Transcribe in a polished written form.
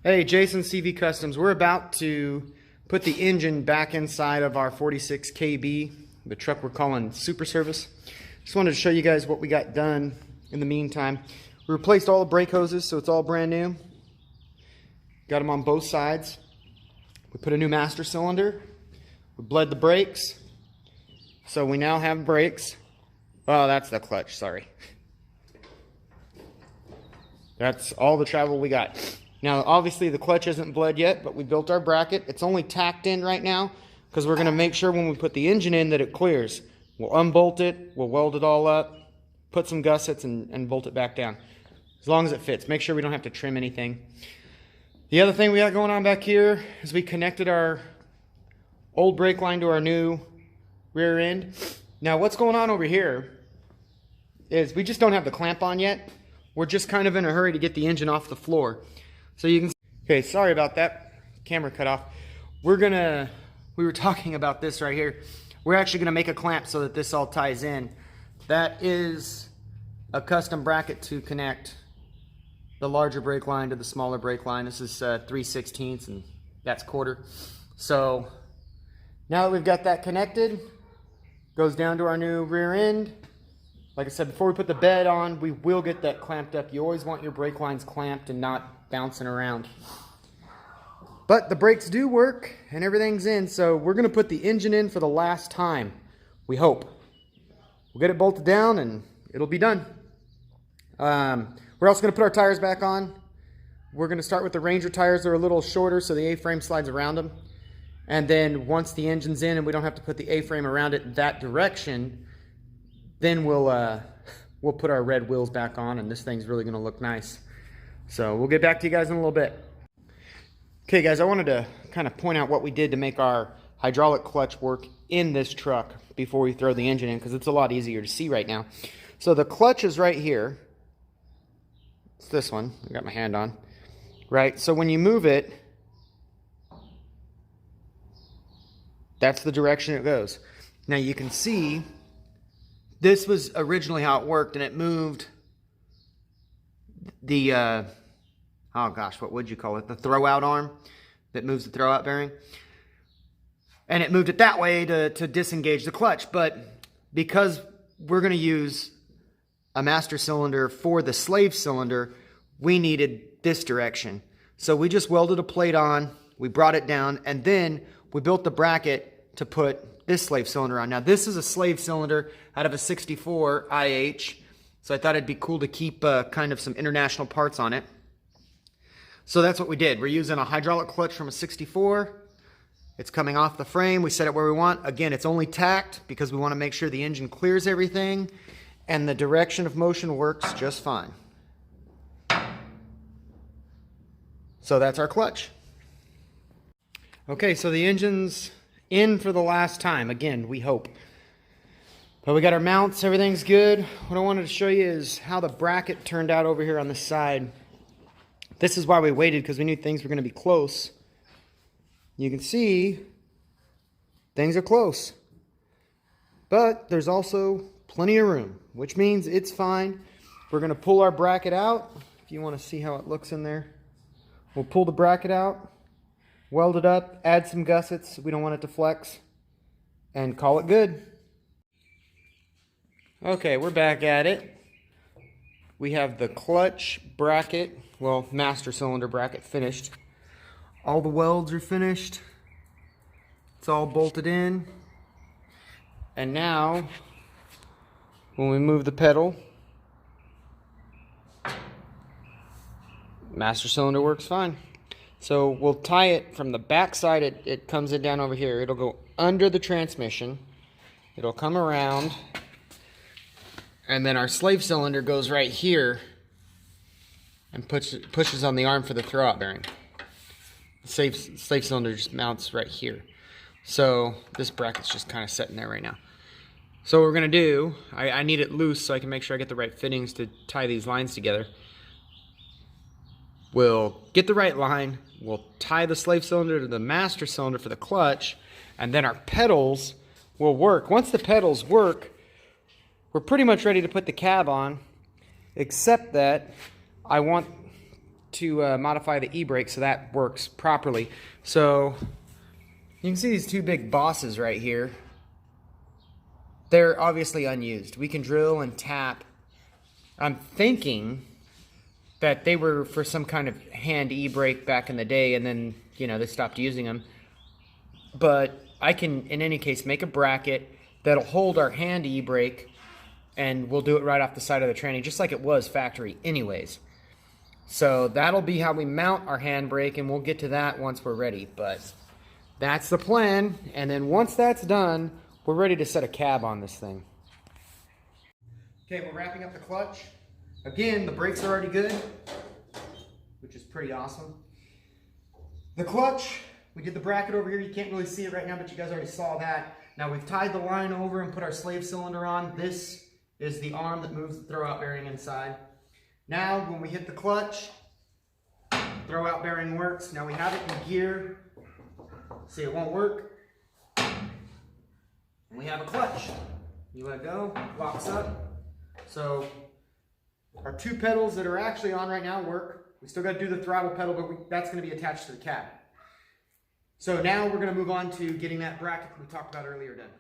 Hey, Jason, CV Customs. We're about to put the engine back inside of our 46 KB, the truck we're calling Super Service. Just wanted to show you guys what we got done in the meantime. We replaced all the brake hoses, so it's all brand new. Got them on both sides. We put a new master cylinder. We bled the brakes. So we now have brakes. Oh, that's the clutch, sorry. That's all the travel we got. Now, obviously the clutch isn't bled yet, but we built our bracket. It's only tacked in right now because we're gonna make sure when we put the engine in that it clears. We'll unbolt it, we'll weld it all up, put some gussets and bolt it back down. As long as it fits. Make sure we don't have to trim anything. The other thing we got going on back here is we connected our old brake line to our new rear end. Now what's going on over here is we just don't have the clamp on yet. We're just kind of in a hurry to get the engine off the floor. So you can, okay, sorry about that. Camera cut off. We were talking about this right here. We're actually gonna make a clamp so that this all ties in. That is a custom bracket to connect the larger brake line to the smaller brake line. This is 3/16 and that's quarter. So now that we've got that connected, goes down to our new rear end. Like I said, before we put the bed on, we will get that clamped up. You always want your brake lines clamped and not bouncing around. But the brakes do work and everything's in, so we're gonna put the engine in for the last time, we hope. We'll get it bolted down and it'll be done. We're also gonna put our tires back on. We're gonna start with the Ranger tires. They're a little shorter, so the A-frame slides around them. And then once the engine's in and we don't have to put the A-frame around it that direction, then we'll put our red wheels back on and this thing's really gonna look nice. So we'll get back to you guys in a little bit. Okay guys, I wanted to kind of point out what we did to make our hydraulic clutch work in this truck before we throw the engine in, because it's a lot easier to see right now. So the clutch is right here. It's this one, I got my hand on. Right, so when you move it, that's the direction it goes. Now you can see, this was originally how it worked, and it moved the, oh gosh, what would you call it? The throw-out arm that moves the throw-out bearing. And it moved it that way to disengage the clutch. But because we're going to use a master cylinder for the slave cylinder, we needed this direction. So we just welded a plate on, we brought it down, and then we built the bracket to put this slave cylinder on. Now this is a slave cylinder out of a 64 IH. So I thought it'd be cool to keep kind of some international parts on it. So that's what we did. We're using a hydraulic clutch from a 64. It's coming off the frame. We set it where we want. Again, it's only tacked because we want to make sure the engine clears everything and the direction of motion works just fine. So that's our clutch. Okay, so the engine's in for the last time. Again, we hope. But we got our mounts, everything's good. What I wanted to show you is how the bracket turned out over here on this side. This is why we waited, because we knew things were going to be close. You can see things are close. But there's also plenty of room, which means it's fine. We're going to pull our bracket out. If you want to see how it looks in there. We'll pull the bracket out, weld it up, add some gussets. We don't want it to flex. And call it good. Okay, we're back at it. We have the clutch bracket, well, master cylinder bracket finished. All the welds are finished. It's all bolted in. And now, when we move the pedal, master cylinder works fine. So we'll tie it from the back side. It comes in down over here. It'll go under the transmission. It'll come around. And then our slave cylinder goes right here and pushes on the arm for the throw-out bearing. The slave cylinder just mounts right here. So this bracket's just kind of sitting there right now. So what we're going to do, I need it loose so I can make sure I get the right fittings to tie these lines together. We'll get the right line, we'll tie the slave cylinder to the master cylinder for the clutch, and then our pedals will work. Once the pedals work, we're pretty much ready to put the cab on, except that I want to modify the e-brake so that works properly. So you can see these two big bosses right here. They're obviously unused. We can drill and tap. I'm thinking that they were for some kind of hand e-brake back in the day, and then, you know, they stopped using them. But I can, in any case, make a bracket that'll hold our hand e-brake, and we'll do it right off the side of the tranny, just like it was factory anyways. So that'll be how we mount our handbrake, and we'll get to that once we're ready. But that's the plan, and then once that's done, we're ready to set a cab on this thing. Okay, we're wrapping up the clutch. Again, the brakes are already good, which is pretty awesome. The clutch, we did the bracket over here. You can't really see it right now, but you guys already saw that. Now we've tied the line over and put our slave cylinder on. This is the arm that moves the throwout bearing inside. Now, when we hit the clutch, throwout bearing works. Now we have it in gear. See, it won't work. And we have a clutch. You let go, locks up. So our two pedals that are actually on right now work. We still got to do the throttle pedal, but that's going to be attached to the cab. So now we're going to move on to getting that bracket we talked about earlier done.